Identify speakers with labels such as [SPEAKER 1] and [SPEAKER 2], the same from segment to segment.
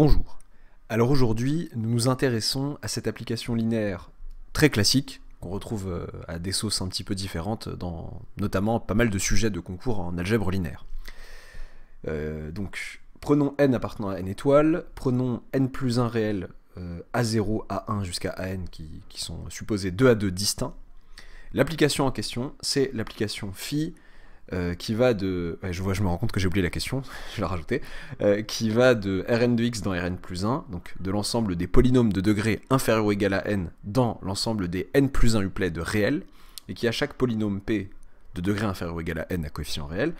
[SPEAKER 1] Bonjour. Alors aujourd'hui, nous nous intéressons à cette application linéaire très classique, qu'on retrouve à des sauces un petit peu différentes dans notamment pas mal de sujets de concours en algèbre linéaire. Donc, prenons n appartenant à n étoiles, prenons n plus 1 réel A0, A1 jusqu'à AN qui sont supposés 2 à 2 distincts. L'application en question, c'est l'application phi qui va de... Ouais, je me rends compte que j'ai oublié la question, je vais la rajouter. Qui va de Rn de x dans Rn plus 1, donc de l'ensemble des polynômes de degré inférieur ou égal à n dans l'ensemble des n plus 1 uplets de réel, et qui à chaque polynôme p de degré inférieur ou égal à n à coefficient réel,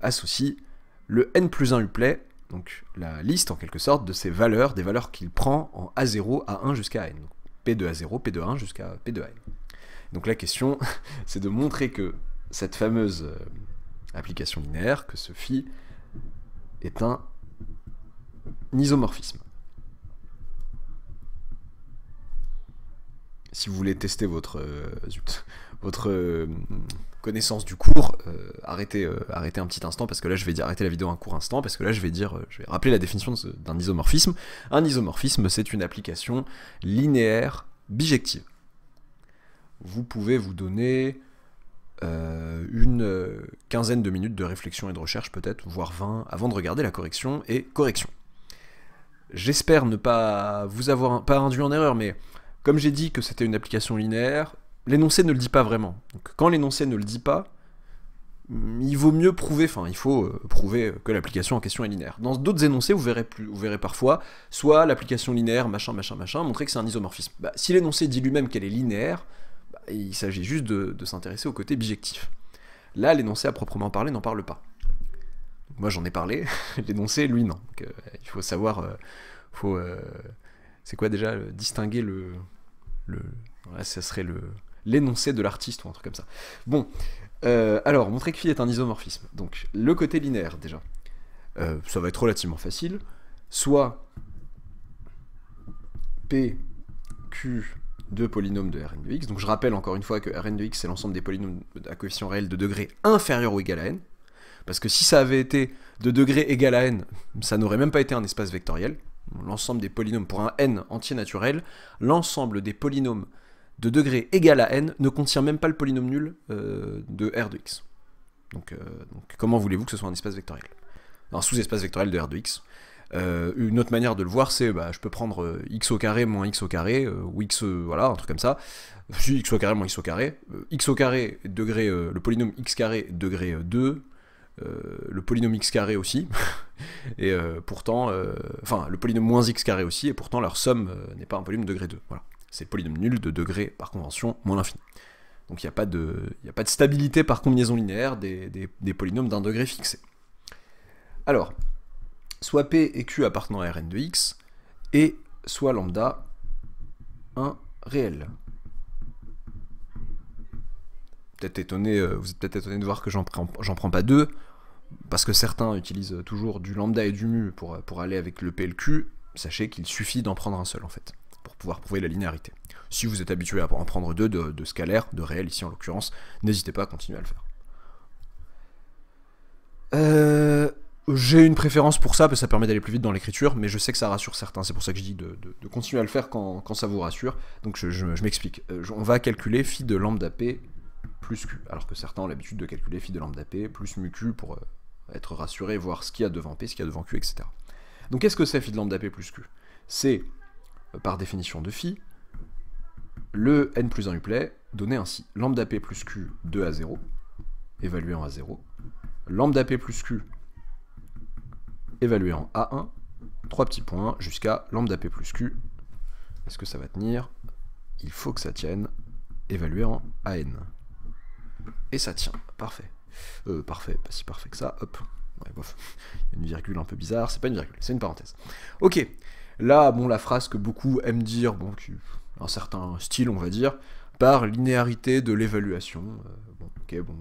[SPEAKER 1] associe le n plus 1 uplet, donc la liste en quelque sorte de ces valeurs, des valeurs qu'il prend en A0, A1 jusqu'à n. Donc P de A0, P de A1 jusqu'à P de AN. Donc la question, c'est de montrer que cette fameuse application linéaire, que ce phi est un isomorphisme. Si vous voulez tester votre connaissance du cours, arrêtez un petit instant, parce que là je vais dire, arrêtez la vidéo un court instant, parce que là je vais rappeler la définition d'un isomorphisme. Un isomorphisme, c'est une application linéaire bijective. Vous pouvez vous donner une quinzaine de minutes de réflexion et de recherche peut-être, voire 20, avant de regarder la correction et correction. J'espère ne pas vous avoir pas induit en erreur, mais comme j'ai dit que c'était une application linéaire, l'énoncé ne le dit pas vraiment. Donc, quand l'énoncé ne le dit pas, il vaut mieux prouver, il faut prouver que l'application en question est linéaire. Dans d'autres énoncés, vous verrez parfois, soit l'application linéaire, machin, montrer que c'est un isomorphisme. Si l'énoncé dit lui-même qu'elle est linéaire, il s'agit juste de s'intéresser au côté bijectif. Là, l'énoncé à proprement parler n'en parle pas. Moi, j'en ai parlé, l'énoncé, lui, non. Donc, il faut savoir, c'est quoi déjà, distinguer ouais, ça serait l'énoncé de l'artiste ou un truc comme ça. Bon, alors, montrer que phi est un isomorphisme. Donc, le côté linéaire, déjà. Ça va être relativement facile. Soit P, Q, de polynômes de Rn de x. Donc je rappelle encore une fois que Rn de x c'est l'ensemble des polynômes à coefficient réel de degré inférieur ou égal à n. Parce que si ça avait été de degré égal à n, ça n'aurait même pas été un espace vectoriel. L'ensemble des polynômes, pour un n entier naturel, l'ensemble des polynômes de degré égal à n ne contient même pas le polynôme nul de R de x. Donc comment voulez-vous que ce soit un espace vectoriel? Un sous-espace vectoriel de R de x. Une autre manière de le voir, c'est je peux prendre x au carré moins x au carré, ou x, voilà, un truc comme ça. Si x au carré moins x au carré degré, le polynôme x carré degré 2, le polynôme x carré aussi, et pourtant, le polynôme moins x carré aussi, et pourtant leur somme n'est pas un polynôme degré 2. Voilà. C'est le polynôme nul de degré, par convention, moins l'infini. Donc il n'y a pas de stabilité par combinaison linéaire des polynômes d'un degré fixé. Alors, soit P et Q appartenant à Rn de x, et soit lambda un réel. Vous êtes peut-être étonné de voir que j'en prends pas deux, parce que certains utilisent toujours du lambda et du mu pour aller avec le P et le Q. Sachez qu'il suffit d'en prendre un seul en fait, pour pouvoir prouver la linéarité. Si vous êtes habitué à en prendre deux de scalaire, de réel ici en l'occurrence, n'hésitez pas à continuer à le faire. J'ai une préférence pour ça, parce que ça permet d'aller plus vite dans l'écriture, mais je sais que ça rassure certains, c'est pour ça que je dis de continuer à le faire quand ça vous rassure. Donc je m'explique. On va calculer phi de lambda p plus q, alors que certains ont l'habitude de calculer phi de lambda p plus mu q pour être rassuré, voir ce qu'il y a devant p, ce qu'il y a devant q, etc. Donc qu'est-ce que c'est phi de lambda p plus q? C'est, par définition de phi, le n plus 1 uplet donné ainsi. Lambda p plus q de A0, évalué en A0, lambda p plus q évalué en A1, 3 petits points, jusqu'à lambda p plus q. Est-ce que ça va tenir? Il faut que ça tienne, évalué en AN. Et ça tient, parfait. Parfait, pas si parfait que ça, hop. Ouais, bof. Il y a une virgule un peu bizarre, c'est pas une virgule, c'est une parenthèse. Ok, là, bon, la phrase que beaucoup aiment dire, bon, un certain style, on va dire, par linéarité de l'évaluation.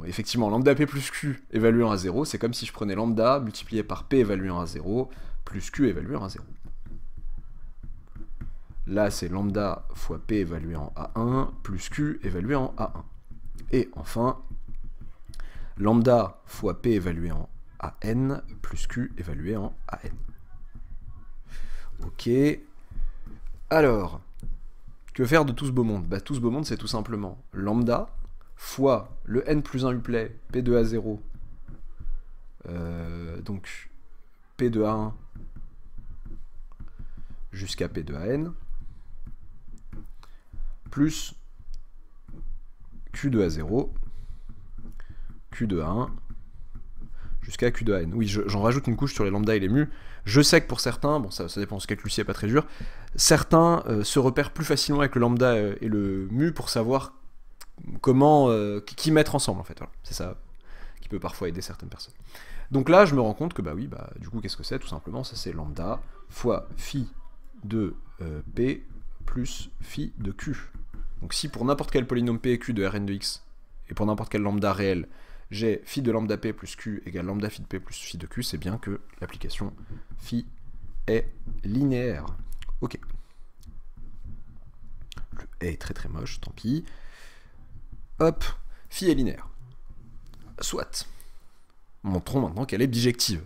[SPEAKER 1] Effectivement, lambda p plus q évalué en A0, c'est comme si je prenais lambda multiplié par p évalué en A0, plus q évalué en A0. Là, c'est lambda fois p évalué en A1, plus q évalué en A1. Et enfin, lambda fois p évalué en AN, plus q évalué en AN. Ok. Alors, que faire de tout ce beau monde? Bah, tout ce beau monde, c'est tout simplement lambda fois le n plus 1 uplet p de a0, donc p de a1 jusqu'à p de an, plus q de a0, q de a1, jusqu'à q de an. Oui, j'en rajoute une couche sur les lambda et les mu. Je sais que pour certains, bon ça dépend, ce calcul-ci est pas très dur, certains se repèrent plus facilement avec le lambda et le mu pour savoir comment, qui mettre ensemble en fait. Voilà. C'est ça qui peut parfois aider certaines personnes. Donc là, je me rends compte que bah oui, bah du coup, qu'est-ce que c'est? Tout simplement, ça c'est lambda fois phi de p plus phi de q. Donc si pour n'importe quel polynôme p et q de Rn de x, et pour n'importe quel lambda réel, j'ai phi de lambda p plus q égale lambda phi de p plus phi de q, c'est bien que l'application phi est linéaire. Ok. Le est très très moche, tant pis. Hop, phi est linéaire. Soit. Montrons maintenant qu'elle est bijective.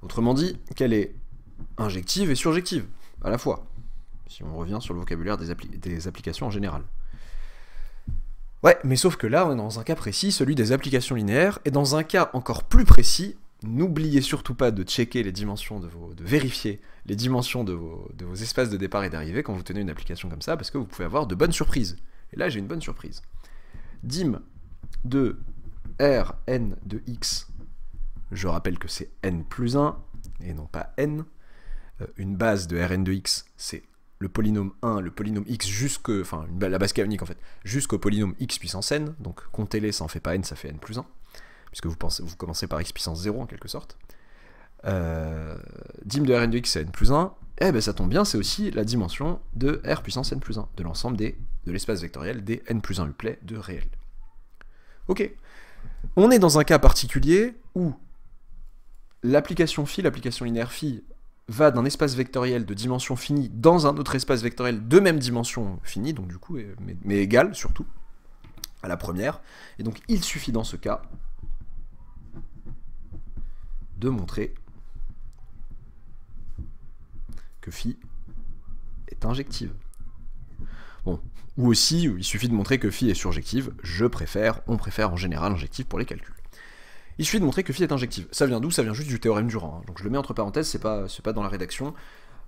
[SPEAKER 1] Autrement dit, qu'elle est injective et surjective, à la fois, si on revient sur le vocabulaire des applications en général. Ouais, mais sauf que là, on est dans un cas précis, celui des applications linéaires, et dans un cas encore plus précis, n'oubliez surtout pas de checker les dimensions de vérifier les dimensions de vos espaces de départ et d'arrivée quand vous tenez une application comme ça, parce que vous pouvez avoir de bonnes surprises. Et là, j'ai une bonne surprise. Dim de Rn de x, je rappelle que c'est n plus 1, et non pas n. Une base de Rn de x, c'est le polynôme 1, le polynôme x enfin la base canonique en fait, jusqu'au polynôme x puissance n, donc comptez-les, ça en fait pas n, ça fait n plus 1, puisque vous commencez par x puissance 0 en quelque sorte. Dim de Rn de x c'est n plus 1, et ben ça tombe bien, c'est aussi la dimension de R puissance n plus 1, de l'ensemble de l'espace vectoriel des n plus 1 uplets de réel. Ok, on est dans un cas particulier où l'application phi, l'application linéaire phi, va d'un espace vectoriel de dimension finie dans un autre espace vectoriel de même dimension finie, donc du coup, mais égale surtout, à la première. Et donc il suffit dans ce cas de montrer que phi est injective. Bon, ou aussi, il suffit de montrer que phi est surjective, on préfère en général injective pour les calculs. Il suffit de montrer que phi est injective. Ça vient d'où? Ça vient juste du théorème Durand. Hein. Donc je le mets entre parenthèses, c'est pas dans la rédaction.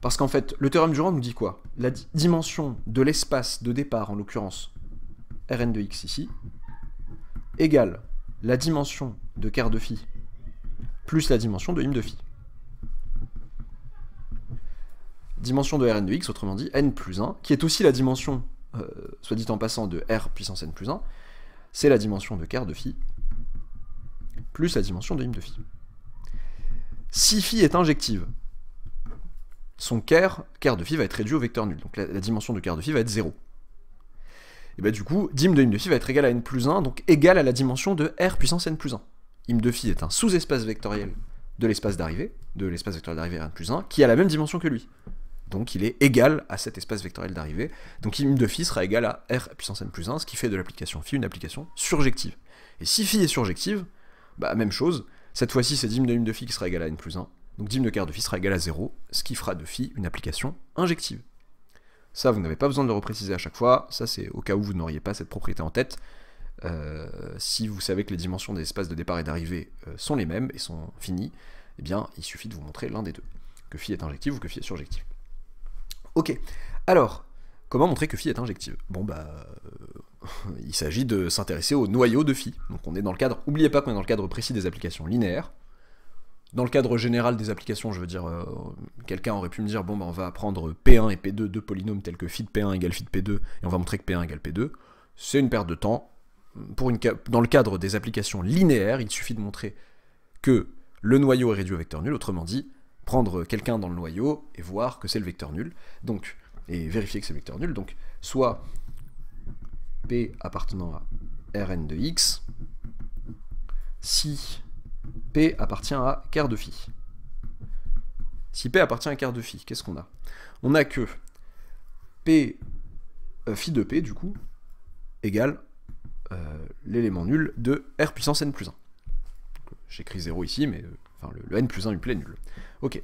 [SPEAKER 1] Parce qu'en fait, le théorème Durand nous dit quoi? La dimension de l'espace de départ, en l'occurrence Rn de x ici, égale la dimension de quart de phi plus la dimension de im de phi. Dimension de Rn de x, autrement dit n plus 1, qui est aussi la dimension, soit dit en passant, de R puissance n plus 1, c'est la dimension de quart de phi plus la dimension de im de phi. Si phi est injective, son quart de phi va être réduit au vecteur nul, donc la dimension de quart de phi va être 0. Et bah du coup, dim de im de phi va être égal à n plus 1, donc égal à la dimension de R puissance n plus 1. Im de phi est un sous-espace vectoriel de l'espace d'arrivée, Rn plus 1, qui a la même dimension que lui. Donc il est égal à cet espace vectoriel d'arrivée, donc im de phi sera égal à R puissance n plus 1, ce qui fait de l'application phi une application surjective. Et si phi est surjective, bah même chose, cette fois-ci c'est dim de im de phi qui sera égal à n plus 1, donc dim de quart de phi sera égal à 0, ce qui fera de phi une application injective. Ça, vous n'avez pas besoin de le repréciser à chaque fois, ça c'est au cas où vous n'auriez pas cette propriété en tête. Si vous savez que les dimensions des espaces de départ et d'arrivée sont les mêmes et sont finies, eh bien il suffit de vous montrer l'un des deux, que phi est injective ou que phi est surjective. Ok, alors, comment montrer que phi est injective? Bon bah, il s'agit de s'intéresser au noyau de phi. Donc on est dans le cadre, n'oubliez pas qu'on est dans le cadre précis des applications linéaires. Dans le cadre général des applications, je veux dire, quelqu'un aurait pu me dire, bon bah on va prendre P1 et P2, deux polynômes tels que phi de P1 égale phi de P2, et on va montrer que P1 égale P2. C'est une perte de temps. Dans le cadre des applications linéaires, il suffit de montrer que le noyau est réduit au vecteur nul, autrement dit, prendre quelqu'un dans le noyau et voir que c'est le vecteur nul, donc, et vérifier que c'est le vecteur nul, donc soit P appartenant à Rn de x, si P appartient à quart de phi. Si P appartient à quart de phi, qu'est-ce qu'on a? On a que P, phi de P, du coup, égale l'élément nul de R puissance n plus 1. j'écris 0 ici, mais enfin, le n plus 1 uplet nul. Ok.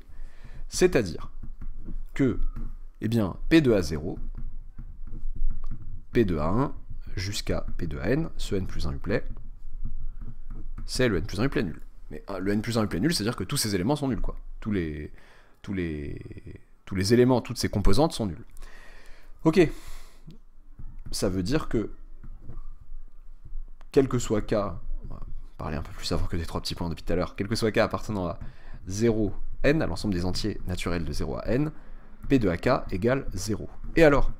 [SPEAKER 1] C'est-à-dire que, eh bien, P de A0, P de A1, jusqu'à P de AN, ce n plus 1 uplet, c'est le n plus 1 uplet nul. Mais le n plus 1 uplet nul, c'est-à-dire que tous ces éléments sont nuls, quoi. Tous les éléments, toutes ces composantes sont nulles. Ok. Ça veut dire que, quel que soit K, on va parler un peu plus avant que des 3 petits points depuis tout à l'heure, quel que soit K appartenant à 0, n, à l'ensemble des entiers naturels de 0 à n, P de AK égale 0. Et alors?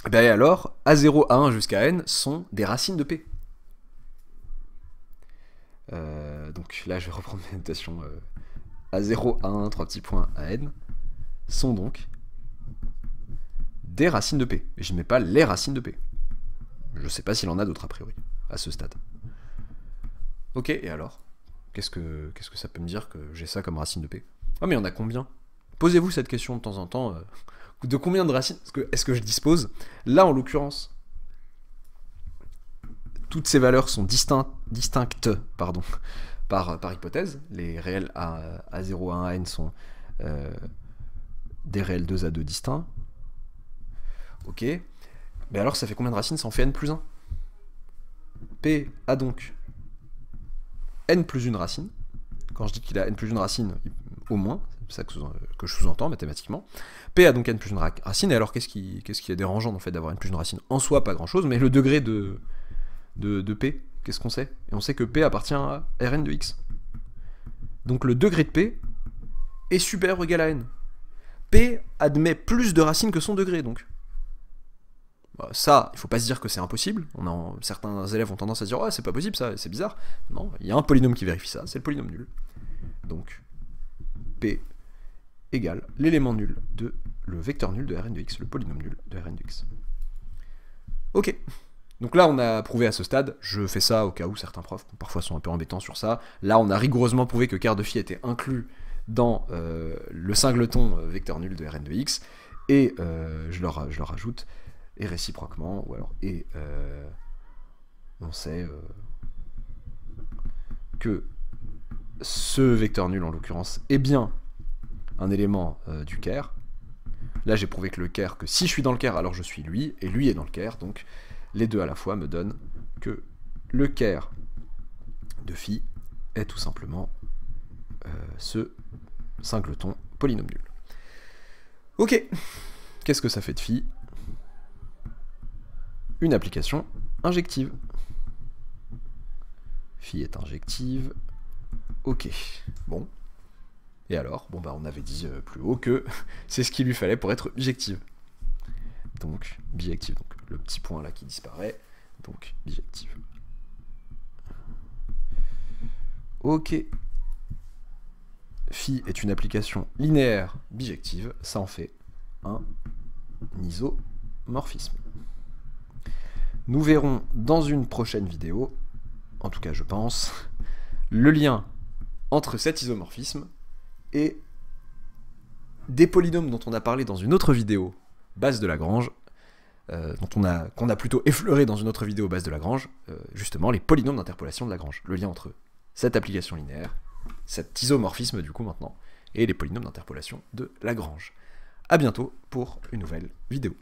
[SPEAKER 1] Et bien alors, A0, A1 jusqu'à n sont des racines de P. Donc là, je vais reprendre mes notations. A0, A1, 3 petits points, à n, sont donc des racines de P. Et je ne mets pas les racines de P. Je ne sais pas s'il en a d'autres a priori, à ce stade. Ok, et alors? Qu'est-ce que ça peut me dire que j'ai ça comme racine de P? Ah, mais il y en a combien? Posez-vous cette question de temps en temps. De combien de racines est-ce que je dispose? Là, en l'occurrence, toutes ces valeurs sont distinctes pardon, par hypothèse. Les réels A0, A1, A1 sont des réels 2 à 2 distincts. Ok. Mais alors, ça fait combien de racines? Ça en fait n plus 1. P a donc n plus une racine. Quand je dis qu'il a n plus une racine, au moins, c'est ça que je sous-entends mathématiquement. P a donc n plus une racine, et alors qu'est-ce qui est dérangeant en fait d'avoir n plus une racine? En soi, pas grand-chose, mais le degré de P, qu'est-ce qu'on sait? Et on sait que P appartient à Rn de x. Donc le degré de P est supérieur ou égal à n. P admet plus de racines que son degré, donc. Ça, il faut pas se dire que c'est impossible. Certains élèves ont tendance à se dire « Ouais, c'est pas possible, ça, c'est bizarre. » Non, il y a un polynôme qui vérifie ça, c'est le polynôme nul. Donc, P égale l'élément nul de le vecteur nul de Rn de x, le polynôme nul de Rn de x. Ok. Donc là, on a prouvé à ce stade, je fais ça au cas où certains profs parfois sont un peu embêtants sur ça. Là, on a rigoureusement prouvé que quart de phi était inclus dans le singleton vecteur nul de Rn de x, et je leur ajoute et réciproquement, ou alors on sait que ce vecteur nul en l'occurrence est bien un élément du Caire. Là j'ai prouvé que le Caire, que si je suis dans le Caire alors je suis lui, et lui est dans le Caire, donc les deux à la fois me donnent que le Caire de phi est tout simplement ce singleton polynôme nul. Ok, qu'est-ce que ça fait de phi? Une application injective. Phi est injective. Ok. Bon. Et alors? Bon bah on avait dit plus haut que c'est ce qu'il lui fallait pour être bijective. Donc bijective. Donc le petit point là qui disparaît. Donc bijective. Ok. Phi est une application linéaire bijective. Ça en fait un isomorphisme. Nous verrons dans une prochaine vidéo, en tout cas je pense, le lien entre cet isomorphisme et des polynômes dont on a parlé dans une autre vidéo, base de Lagrange, qu'on a plutôt effleuré dans une autre vidéo, base de Lagrange, justement les polynômes d'interpolation de Lagrange. Le lien entre cette application linéaire, cet isomorphisme du coup maintenant, et les polynômes d'interpolation de Lagrange. A bientôt pour une nouvelle vidéo.